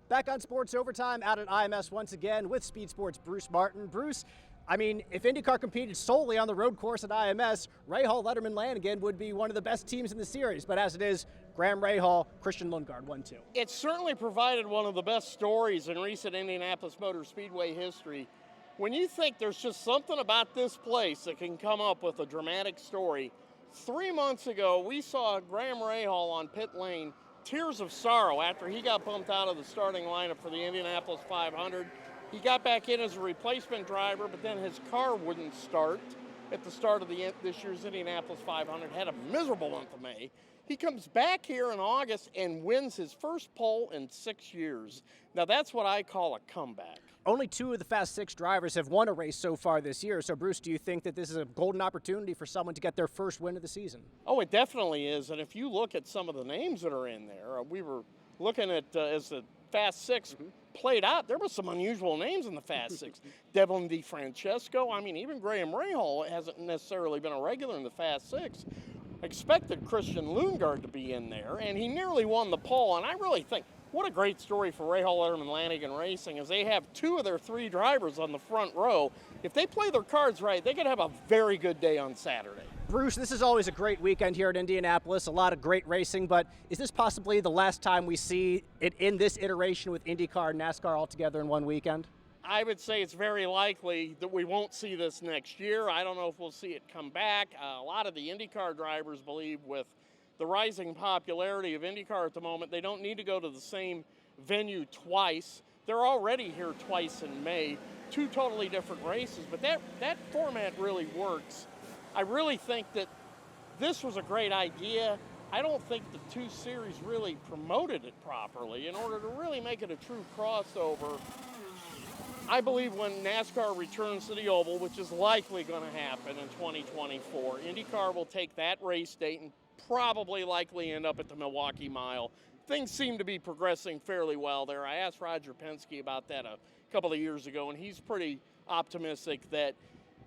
Back on Sports Overtime out at IMS once again with Speed Sports' Bruce Martin. Bruce, I mean, if IndyCar competed solely on the road course at IMS, Rahal, Letterman, Lanigan would be one of the best teams in the series. But as it is, Graham Rahal, Christian Lundgaard, 1-2. It certainly provided one of the best stories in recent Indianapolis Motor Speedway history. When you think there's just something about this place that can come up with a dramatic story, 3 months ago we saw Graham Rahal on pit lane, tears of sorrow after he got bumped out of the starting lineup for the Indianapolis 500. He got back in as a replacement driver, but then his car wouldn't start at the start of this year's Indianapolis 500. Had a miserable month of May. He comes back here in August and wins his first pole in 6 years. Now that's what I call a comeback. Only 2 of the Fast 6 drivers have won a race so far this year. So, Bruce, do you think that this is a golden opportunity for someone to get their first win of the season? Oh, it definitely is. And if you look at some of the names that are in there, we were looking at as the Fast 6 played out, there were some unusual names in the Fast 6. Devlin DeFrancesco, I mean, even Graham Rahal hasn't necessarily been a regular in the Fast 6. Expected Christian Lundgaard to be in there, and he nearly won the pole. And I really think, what a great story for Rahal, Letterman, Lanigan Racing, is they have 2 of their 3 drivers on the front row. If they play their cards right, they could have a very good day on Saturday. Bruce, this is always a great weekend here at Indianapolis, a lot of great racing, but is this possibly the last time we see it in this iteration with IndyCar and NASCAR all together in one weekend? I would say it's very likely that we won't see this next year. I don't know if we'll see it come back. A lot of the IndyCar drivers believe with the rising popularity of IndyCar at the moment, they don't need to go to the same venue twice. They're already here twice in May, 2 totally different races, but that format really works. I really think that this was a great idea. I don't think the 2 series really promoted it properly in order to really make it a true crossover. I believe when NASCAR returns to the Oval, which is likely going to happen in 2024, IndyCar will take that race date and probably likely end up at the Milwaukee Mile. Things seem to be progressing fairly well there. I asked Roger Penske about that a couple of years ago, and he's pretty optimistic that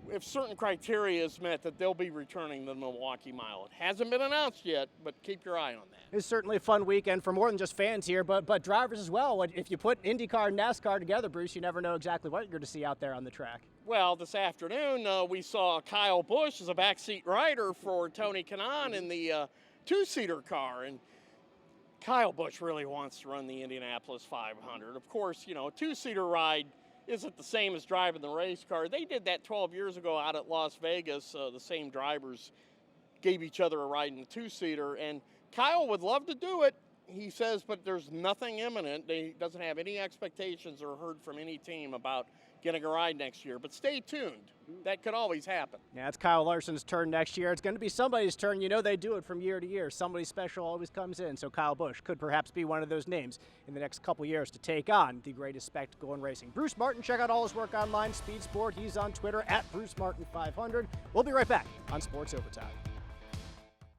if certain criteria is met, that they'll be returning the Milwaukee Mile. It hasn't been announced yet, but keep your eye on that. It's certainly a fun weekend for more than just fans here, but drivers as well. If you put IndyCar and NASCAR together, Bruce, you never know exactly what you're going to see out there on the track. Well, this afternoon we saw Kyle Busch as a backseat rider for Tony Kanaan in the 2-seater car, and Kyle Busch really wants to run the Indianapolis 500. Of course, you know, a 2-seater ride isn't the same as driving the race car. They did that 12 years ago out at Las Vegas. The same drivers gave each other a ride in a 2-seater, and Kyle would love to do it, he says, but there's nothing imminent. He doesn't have any expectations or heard from any team about getting a ride next year, but stay tuned. That could always happen. Yeah, it's Kyle Larson's turn next year. It's going to be somebody's turn. You know they do it from year to year. Somebody special always comes in, so Kyle Busch could perhaps be one of those names in the next couple years to take on the greatest spectacle in racing. Bruce Martin, check out all his work online, Speed Sport. He's on Twitter at Bruce Martin 500. We'll be right back on Sports Overtime.